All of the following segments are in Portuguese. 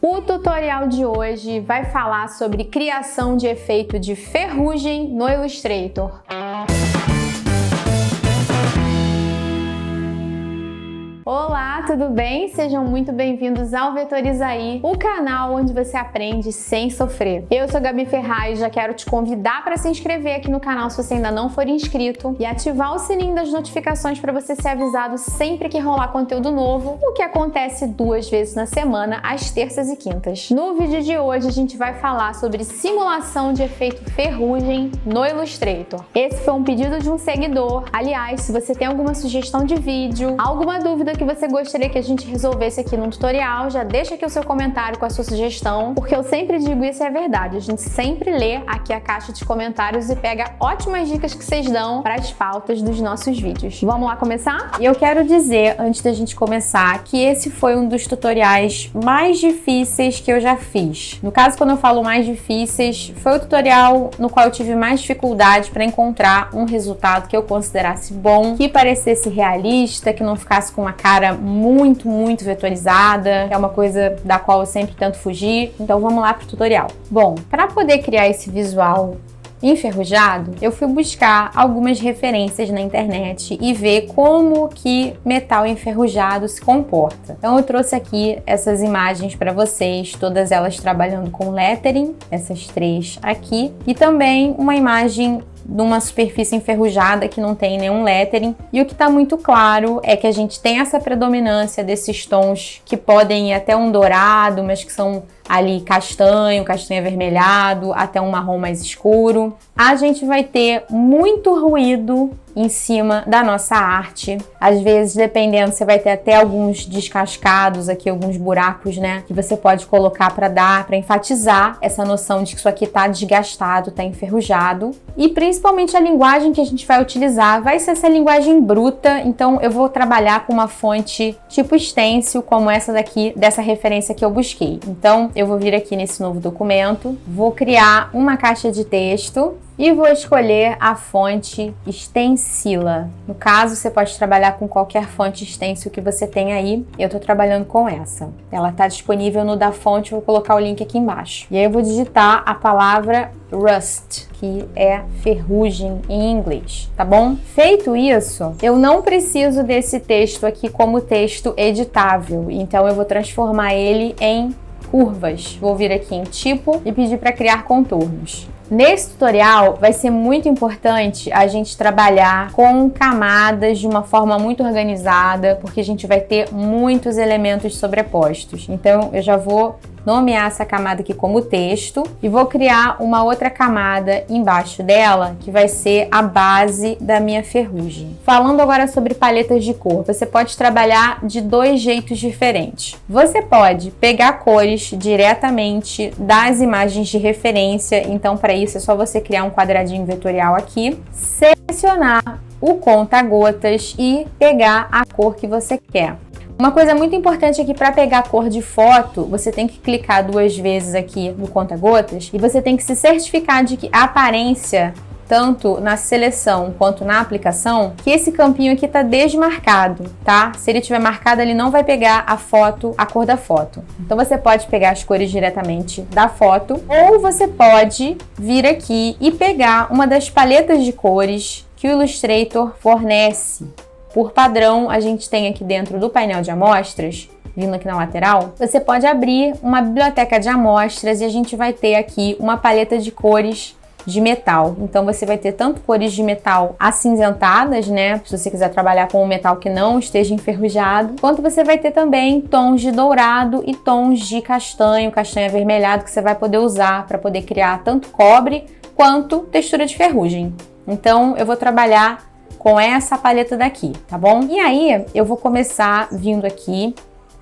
O tutorial de hoje vai falar sobre criação de efeito de ferrugem no Illustrator. Olá, tudo bem? Sejam muito bem-vindos ao Vetorizaí, o canal onde você aprende sem sofrer. Eu sou a Gabi Ferraz e já quero te convidar para se inscrever aqui no canal se você ainda não for inscrito e ativar o sininho das notificações para você ser avisado sempre que rolar conteúdo novo, o que acontece 2 vezes na semana, às terças e quintas. No vídeo de hoje a gente vai falar sobre simulação de efeito ferrugem no Illustrator. Esse foi um pedido de um seguidor. Aliás, se você tem alguma sugestão de vídeo, alguma dúvida que você gostaria que a gente resolvesse aqui no tutorial, já deixa aqui o seu comentário com a sua sugestão, porque eu sempre digo isso, é verdade, a gente sempre lê aqui a caixa de comentários e pega ótimas dicas que vocês dão para as pautas dos nossos vídeos. Vamos lá começar? E eu quero dizer, antes da gente começar, que esse foi um dos tutoriais mais difíceis que eu já fiz. No caso, quando eu falo mais difíceis, foi o tutorial no qual eu tive mais dificuldade para encontrar um resultado que eu considerasse bom, que parecesse realista, que não ficasse com uma cara muito vetorizada, que é uma coisa da qual eu sempre tento fugir. Então vamos lá pro tutorial. Bom, para poder criar esse visual enferrujado, eu fui buscar algumas referências na internet e ver como que metal enferrujado se comporta. Então eu trouxe aqui essas imagens para vocês, todas elas trabalhando com lettering, essas 3 aqui, e também uma imagem de uma superfície enferrujada que não tem nenhum lettering. E o que está muito claro é que a gente tem essa predominância desses tons que podem ir até um dourado, mas que são ali castanho avermelhado, até um marrom mais escuro. A gente vai ter muito ruído em cima da nossa arte. Às vezes, dependendo, você vai ter até alguns descascados aqui, alguns buracos, né? Que você pode colocar para enfatizar essa noção de que isso aqui tá desgastado, tá enferrujado. E principalmente a linguagem que a gente vai utilizar vai ser essa linguagem bruta. Então, eu vou trabalhar com uma fonte tipo stencil, como essa daqui, dessa referência que eu busquei. Então, eu vou vir aqui nesse novo documento, vou criar uma caixa de texto e vou escolher a fonte Stencila. No caso, você pode trabalhar com qualquer fonte stencil que você tem aí. Eu estou trabalhando com essa. Ela está disponível no da fonte, vou colocar o link aqui embaixo. E aí eu vou digitar a palavra rust, que é ferrugem em inglês, tá bom? Feito isso, eu não preciso desse texto aqui como texto editável, então eu vou transformar ele em curvas. Vou vir aqui em tipo e pedir para criar contornos. Nesse tutorial vai ser muito importante a gente trabalhar com camadas de uma forma muito organizada, porque a gente vai ter muitos elementos sobrepostos. Então eu já vou nomear essa camada aqui como texto e vou criar uma outra camada embaixo dela que vai ser a base da minha ferrugem. Falando agora sobre paletas de cor, você pode trabalhar de 2 jeitos diferentes. Você pode pegar cores diretamente das imagens de referência, então para isso é só você criar um quadradinho vetorial aqui, selecionar o conta-gotas e pegar a cor que você quer. Uma coisa muito importante aqui, para pegar a cor de foto, você tem que clicar 2 vezes aqui no conta-gotas e você tem que se certificar de que a aparência, tanto na seleção quanto na aplicação, que esse campinho aqui está desmarcado, tá? Se ele tiver marcado, ele não vai pegar a foto, a cor da foto. Então você pode pegar as cores diretamente da foto, ou você pode vir aqui e pegar uma das paletas de cores que o Illustrator fornece. Por padrão, a gente tem aqui dentro do painel de amostras, vindo aqui na lateral, você pode abrir uma biblioteca de amostras e a gente vai ter aqui uma paleta de cores de metal. Então você vai ter tanto cores de metal acinzentadas, né, se você quiser trabalhar com um metal que não esteja enferrujado, quanto você vai ter também tons de dourado e tons de castanho avermelhado, que você vai poder usar para poder criar tanto cobre quanto textura de ferrugem. Então eu vou trabalhar com essa paleta daqui, tá bom? E aí eu vou começar vindo aqui,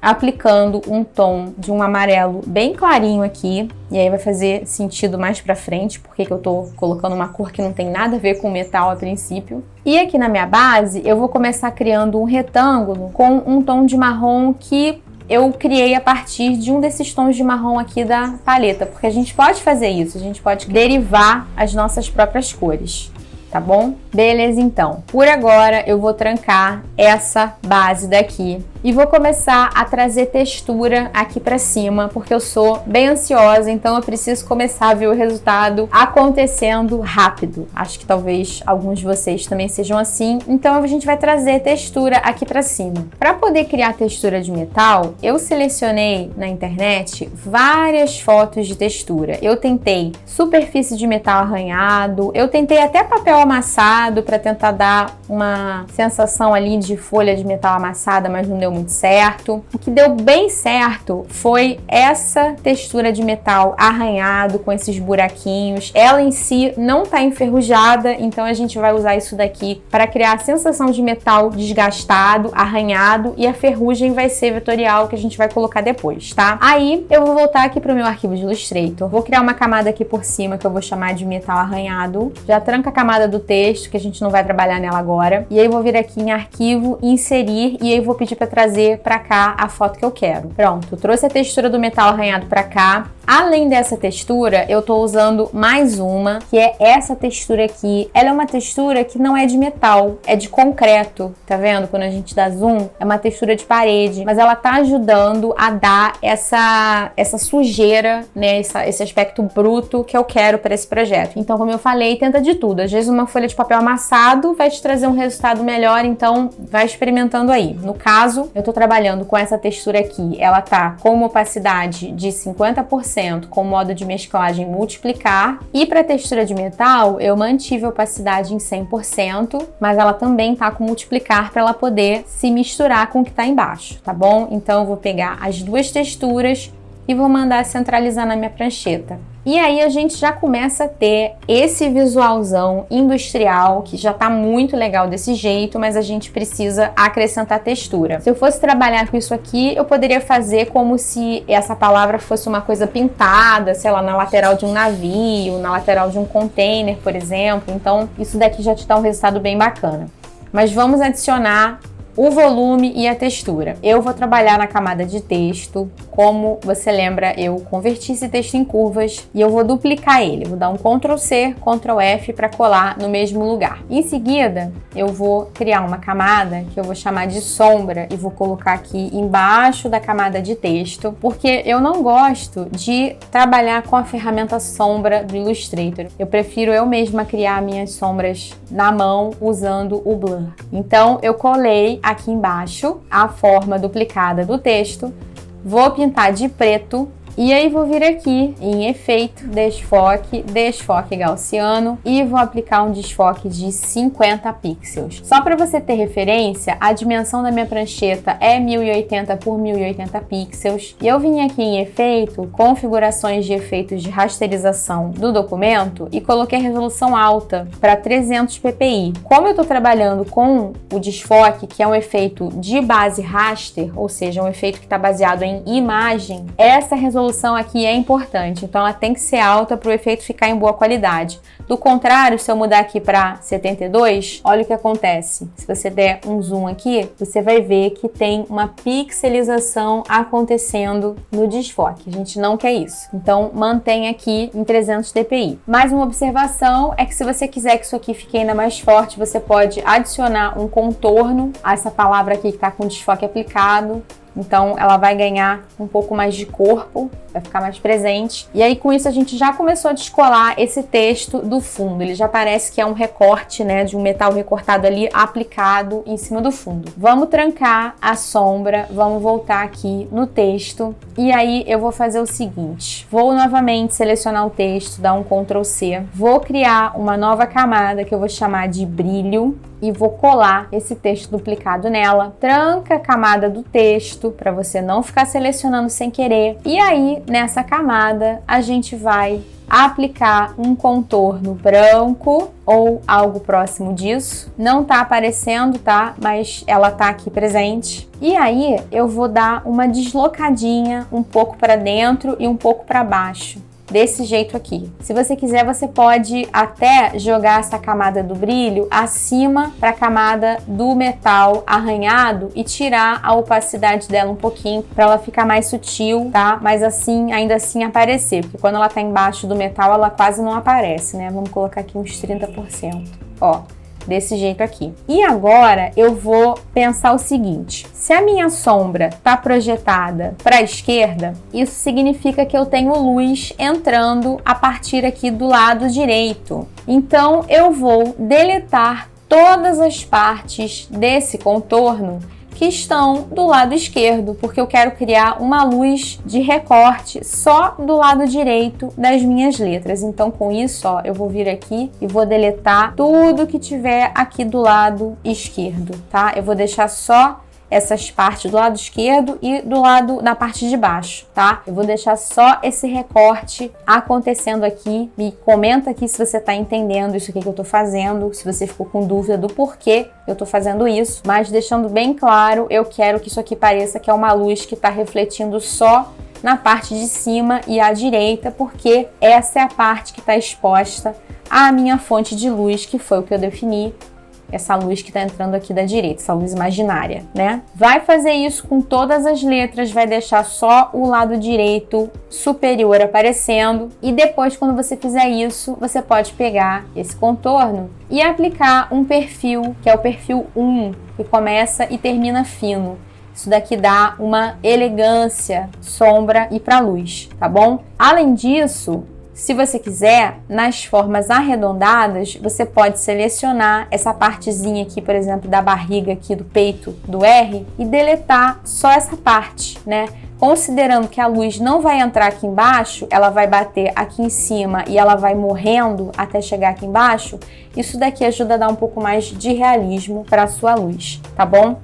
aplicando um tom de um amarelo bem clarinho aqui, e aí vai fazer sentido mais pra frente, porque que eu tô colocando uma cor que não tem nada a ver com metal a princípio. E aqui na minha base, eu vou começar criando um retângulo com um tom de marrom que eu criei a partir de um desses tons de marrom aqui da paleta, porque a gente pode fazer isso, a gente pode derivar as nossas próprias cores. tá bom? Beleza, então. Por agora eu vou trancar essa base daqui e vou começar a trazer textura aqui pra cima, porque eu sou bem ansiosa, então eu preciso começar a ver o resultado acontecendo rápido. Acho que talvez alguns de vocês também sejam assim, então a gente vai trazer textura aqui pra cima. Para poder criar textura de metal, eu selecionei na internet várias fotos de textura. Eu tentei superfície de metal arranhado, eu tentei até papel amassado para tentar dar uma sensação ali de folha de metal amassada, mas não deu muito certo. O que deu bem certo foi essa textura de metal arranhado com esses buraquinhos. Ela em si não está enferrujada, então a gente vai usar isso daqui para criar a sensação de metal desgastado, arranhado, e a ferrugem vai ser vetorial, que a gente vai colocar depois, tá? Aí eu vou voltar aqui para o meu arquivo de Illustrator, vou criar uma camada aqui por cima que eu vou chamar de metal arranhado. Já tranca a camada do texto, que a gente não vai trabalhar nela agora. E aí eu vou vir aqui em arquivo, inserir, e aí eu vou pedir para trazer para cá a foto que eu quero. Pronto, trouxe a textura do metal arranhado para cá. Além dessa textura, eu tô usando mais uma, que é essa textura aqui. Ela é uma textura que não é de metal, é de concreto. Tá vendo? Quando a gente dá zoom, é uma textura de parede, mas ela tá ajudando a dar essa sujeira, né? Esse aspecto bruto que eu quero para esse projeto. Então, como eu falei, tenta de tudo. Às vezes uma folha de papel amassado vai te trazer um resultado melhor, então vai experimentando aí. No caso, eu tô trabalhando com essa textura aqui. Ela tá com uma opacidade de 50%, com o modo de mesclagem multiplicar, e para textura de metal eu mantive a opacidade em 100%, mas ela também tá com multiplicar para ela poder se misturar com o que tá embaixo, tá bom? Então eu vou pegar as duas texturas e vou mandar centralizar na minha prancheta. E aí a gente já começa a ter esse visualzão industrial, que já tá muito legal desse jeito, mas a gente precisa acrescentar textura. Se eu fosse trabalhar com isso aqui, eu poderia fazer como se essa palavra fosse uma coisa pintada, sei lá, na lateral de um navio, na lateral de um container, por exemplo. Então isso daqui já te dá um resultado bem bacana. Mas vamos adicionar o volume e a textura. Eu vou trabalhar na camada de texto. Como você lembra, eu converti esse texto em curvas e eu vou duplicar ele. Vou dar um Ctrl+C, Ctrl+F para colar no mesmo lugar. Em seguida, eu vou criar uma camada que eu vou chamar de sombra e vou colocar aqui embaixo da camada de texto, porque eu não gosto de trabalhar com a ferramenta sombra do Illustrator. Eu prefiro eu mesma criar minhas sombras na mão usando o Blur. Então, eu colei aqui embaixo a forma duplicada do texto, vou pintar de preto e aí vou vir aqui em efeito, desfoque gaussiano e vou aplicar um desfoque de 50 pixels. Só para você ter referência, a dimensão da minha prancheta é 1080 por 1080 pixels e eu vim aqui em efeito, configurações de efeitos de rasterização do documento e coloquei a resolução alta para 300 ppi. Como eu estou trabalhando com o desfoque, que é um efeito de base raster, ou seja, um efeito que está baseado em imagem, essa resolução aqui é importante, então ela tem que ser alta para o efeito ficar em boa qualidade. Do contrário, se eu mudar aqui para 72, olha o que acontece. Se você der um zoom aqui, você vai ver que tem uma pixelização acontecendo no desfoque. A gente não quer isso. Então, mantém aqui em 300 dpi. Mais uma observação é que se você quiser que isso aqui fique ainda mais forte, você pode adicionar um contorno a essa palavra aqui que está com desfoque aplicado. Então ela vai ganhar um pouco mais de corpo, vai ficar mais presente. E aí com isso a gente já começou a descolar esse texto do fundo. Ele já parece que é um recorte, né, de um metal recortado ali aplicado em cima do fundo. Vamos trancar a sombra, vamos voltar aqui no texto. E aí eu vou fazer o seguinte, vou novamente selecionar o texto, dar um Ctrl+C, vou criar uma nova camada que eu vou chamar de brilho e vou colar esse texto duplicado nela. Tranca a camada do texto para você não ficar selecionando sem querer. E aí, nessa camada, a gente vai aplicar um contorno branco ou algo próximo disso. Não tá aparecendo, tá? Mas ela tá aqui presente. E aí, eu vou dar uma deslocadinha um pouco para dentro e um pouco para baixo. Desse jeito aqui. Se você quiser, você pode até jogar essa camada do brilho acima para a camada do metal arranhado e tirar a opacidade dela um pouquinho para ela ficar mais sutil, tá? Mas assim, ainda assim aparecer, porque quando ela tá embaixo do metal, ela quase não aparece, né? Vamos colocar aqui uns 30%. Ó, desse jeito aqui. E agora eu vou pensar o seguinte: se a minha sombra está projetada para a esquerda, isso significa que eu tenho luz entrando a partir aqui do lado direito. Então eu vou deletar todas as partes desse contorno que estão do lado esquerdo, porque eu quero criar uma luz de recorte só do lado direito das minhas letras. Então, com isso, ó, eu vou vir aqui e vou deletar tudo que tiver aqui do lado esquerdo, tá? Eu vou deixar só essas partes do lado esquerdo e do lado da parte de baixo, tá? Eu vou deixar só esse recorte acontecendo aqui. Me comenta aqui se você tá entendendo isso aqui que eu tô fazendo, se você ficou com dúvida do porquê eu tô fazendo isso, mas deixando bem claro, eu quero que isso aqui pareça que é uma luz que tá refletindo só na parte de cima e à direita, porque essa é a parte que tá exposta à minha fonte de luz, que foi o que eu defini, essa luz que está entrando aqui da direita, essa luz imaginária, né? Vai fazer isso com todas as letras, vai deixar só o lado direito superior aparecendo, e depois, quando você fizer isso, você pode pegar esse contorno e aplicar um perfil, que é o perfil 1, que começa e termina fino. Isso daqui dá uma elegância, sombra e para luz, tá bom? Além disso, se você quiser, nas formas arredondadas, você pode selecionar essa partezinha aqui, por exemplo, da barriga aqui do peito do R e deletar só essa parte, né? Considerando que a luz não vai entrar aqui embaixo, ela vai bater aqui em cima e ela vai morrendo até chegar aqui embaixo, isso daqui ajuda a dar um pouco mais de realismo para a sua luz, tá bom?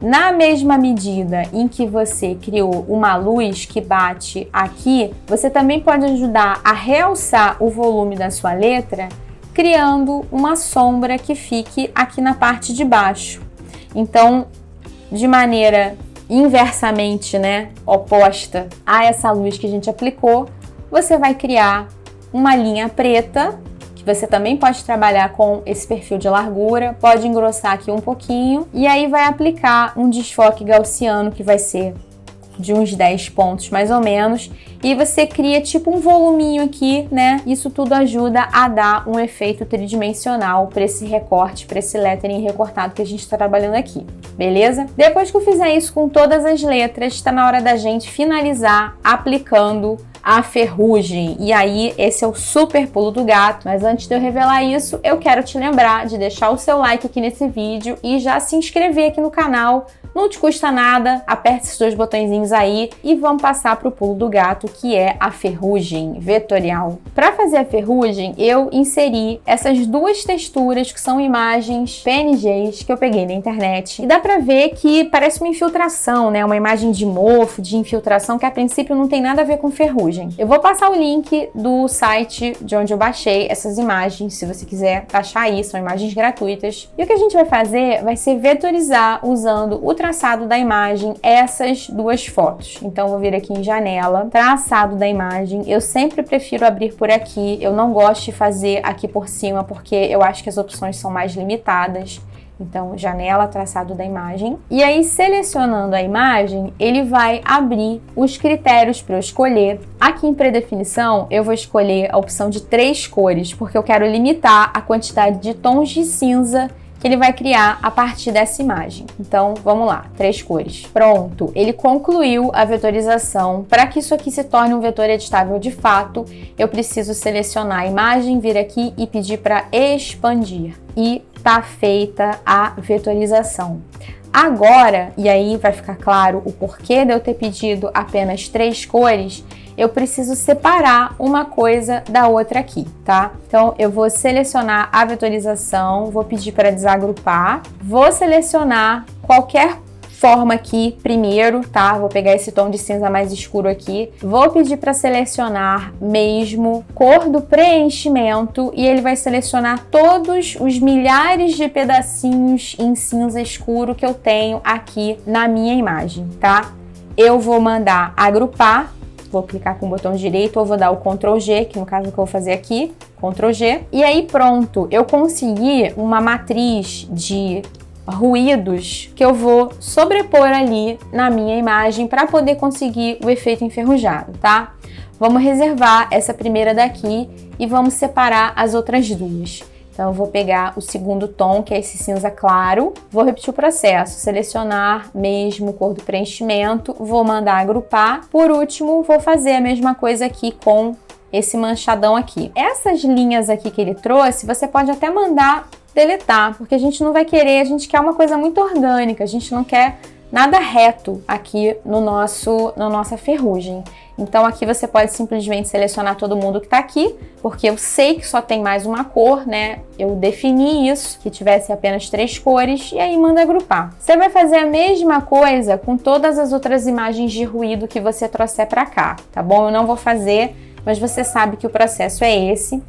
Na mesma medida em que você criou uma luz que bate aqui, você também pode ajudar a realçar o volume da sua letra, criando uma sombra que fique aqui na parte de baixo. Então, de maneira inversamente, né, oposta a essa luz que a gente aplicou, você vai criar uma linha preta, que você também pode trabalhar com esse perfil de largura, pode engrossar aqui um pouquinho, e aí vai aplicar um desfoque gaussiano que vai ser de uns 10 pontos mais ou menos, e você cria tipo um voluminho aqui, né? Isso tudo ajuda a dar um efeito tridimensional para esse recorte, para esse lettering recortado que a gente está trabalhando aqui, beleza? Depois que eu fizer isso com todas as letras, está na hora da gente finalizar aplicando a ferrugem. E aí, esse é o super pulo do gato. Mas antes de eu revelar isso, eu quero te lembrar de deixar o seu like aqui nesse vídeo e já se inscrever aqui no canal. Não te custa nada, aperta esses dois botõezinhos aí e vamos passar para o pulo do gato, que é a ferrugem vetorial. Para fazer a ferrugem, eu inseri essas duas texturas que são imagens PNGs que eu peguei na internet. E dá para ver que parece uma infiltração, né? Uma imagem de mofo, de infiltração, que a princípio não tem nada a ver com ferrugem. Eu vou passar o link do site de onde eu baixei essas imagens, se você quiser baixar aí, são imagens gratuitas. E o que a gente vai fazer vai ser vetorizar usando o traçado da imagem essas duas fotos. Então, vou vir aqui em janela, traçado da imagem. Eu sempre prefiro abrir por aqui, eu não gosto de fazer aqui por cima, porque eu acho que as opções são mais limitadas. Então, janela, traçado da imagem. E aí, selecionando a imagem, ele vai abrir os critérios para eu escolher. Aqui em predefinição, eu vou escolher a opção de 3 cores, porque eu quero limitar a quantidade de tons de cinza que ele vai criar a partir dessa imagem. Então, vamos lá, 3 cores. Pronto, ele concluiu a vetorização. Para que isso aqui se torne um vetor editável de fato, eu preciso selecionar a imagem, vir aqui e pedir para expandir. E tá feita a vetorização. Agora, e aí vai ficar claro o porquê de eu ter pedido apenas 3 cores, eu preciso separar uma coisa da outra aqui, tá? Então, eu vou selecionar a vetorização, vou pedir para desagrupar, vou selecionar qualquer forma aqui primeiro, tá? Vou pegar esse tom de cinza mais escuro aqui, vou pedir para selecionar mesmo cor do preenchimento e ele vai selecionar todos os milhares de pedacinhos em cinza escuro que eu tenho aqui na minha imagem, tá? Eu vou mandar agrupar, vou clicar com o botão direito ou vou dar o Ctrl G, que no caso é o que eu vou fazer aqui, Ctrl G, e aí pronto, eu consegui uma matriz de ruídos que eu vou sobrepor ali na minha imagem para poder conseguir o efeito enferrujado, tá? Vamos reservar essa primeira daqui e vamos separar as outras duas. Então eu vou pegar o segundo tom, que é esse cinza claro, vou repetir o processo, selecionar mesmo cor do preenchimento, vou mandar agrupar. Por último, vou fazer a mesma coisa aqui com esse manchadão aqui. Essas linhas aqui que ele trouxe, você pode até mandar deletar, porque a gente não vai querer, a gente quer uma coisa muito orgânica, a gente não quer nada reto aqui na nossa ferrugem. Então aqui você pode simplesmente selecionar todo mundo que tá aqui, porque eu sei que só tem mais uma cor, né? Eu defini isso, que tivesse apenas 3 cores, e aí manda agrupar. Você vai fazer a mesma coisa com todas as outras imagens de ruído que você trouxer para cá, tá bom? Eu não vou fazer, mas você sabe que o processo é esse.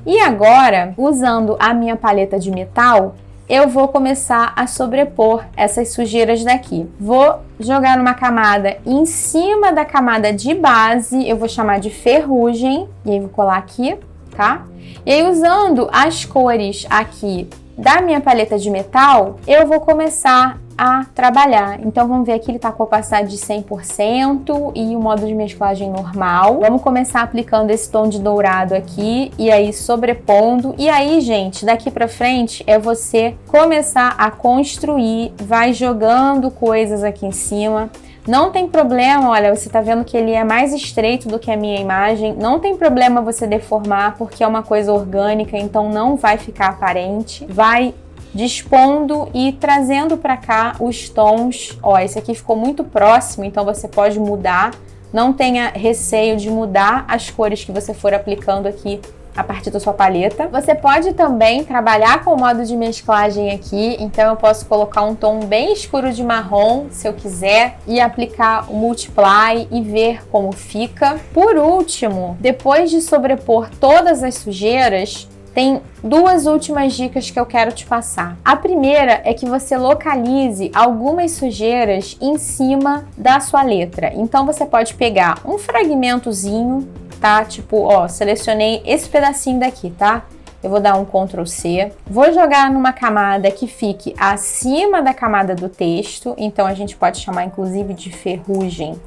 E agora, usando a minha paleta de metal, eu vou começar a sobrepor essas sujeiras daqui. Vou jogar uma camada em cima da camada de base, eu vou chamar de ferrugem, e aí vou colar aqui, tá? E aí, usando as cores aqui da minha paleta de metal, eu vou começar a trabalhar. Então vamos ver aqui, ele tá com a opacidade de 100% e o modo de mesclagem normal. Vamos começar aplicando esse tom de dourado aqui e aí sobrepondo. E aí, gente, daqui pra frente é você começar a construir, vai jogando coisas aqui em cima. Não tem problema, olha, você tá vendo que ele é mais estreito do que a minha imagem. Não tem problema você deformar, porque é uma coisa orgânica, então não vai ficar aparente. Vai dispondo e trazendo para cá os tons. Ó, esse aqui ficou muito próximo, então você pode mudar. Não tenha receio de mudar as cores que você for aplicando aqui a partir da sua paleta. Você pode também trabalhar com o modo de mesclagem aqui, então eu posso colocar um tom bem escuro de marrom, se eu quiser, e aplicar o Multiply e ver como fica. Por último, depois de sobrepor todas as sujeiras, tem 2 últimas dicas que eu quero te passar. A primeira é que você localize algumas sujeiras em cima da sua letra. Então você pode pegar um fragmentozinho, tá? Tipo, ó, selecionei esse pedacinho daqui, tá? Eu vou dar um Ctrl C, vou jogar numa camada que fique acima da camada do texto, então a gente pode chamar inclusive de ferrugem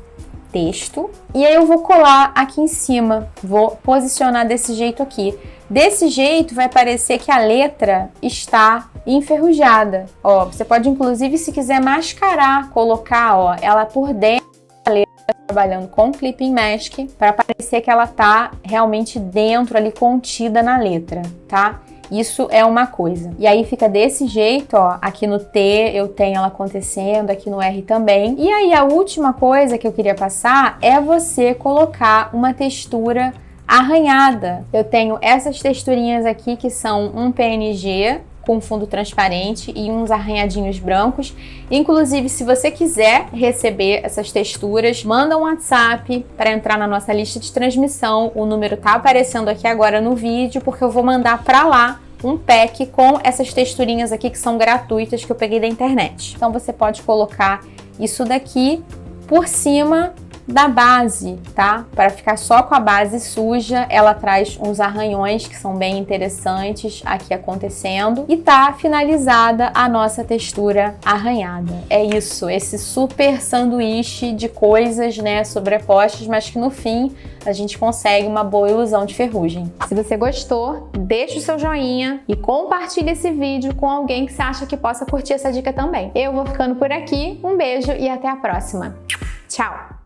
texto. E aí eu vou colar aqui em cima, vou posicionar desse jeito aqui. Desse jeito vai parecer que a letra está enferrujada. Ó, você pode inclusive, se quiser mascarar, colocar, ó, ela por dentro da letra, trabalhando com Clipping Mask, para parecer que ela tá realmente dentro ali, contida na letra, tá? Isso é uma coisa. E aí fica desse jeito, ó, aqui no T eu tenho ela acontecendo, aqui no R também. E aí a última coisa que eu queria passar é você colocar uma textura arranhada. Eu tenho essas texturinhas aqui que são um PNG com fundo transparente e uns arranhadinhos brancos. Inclusive, se você quiser receber essas texturas, manda um WhatsApp para entrar na nossa lista de transmissão. O número tá aparecendo aqui agora no vídeo, porque eu vou mandar para lá um pack com essas texturinhas aqui que são gratuitas, que eu peguei da internet. Então você pode colocar isso daqui por cima da base, tá? Para ficar só com a base suja, ela traz uns arranhões que são bem interessantes aqui acontecendo e tá finalizada a nossa textura arranhada. É isso, esse super sanduíche de coisas, né, sobrepostas, mas que no fim a gente consegue uma boa ilusão de ferrugem. Se você gostou, deixa o seu joinha e compartilha esse vídeo com alguém que você acha que possa curtir essa dica também. Eu vou ficando por aqui, um beijo e até a próxima. Tchau!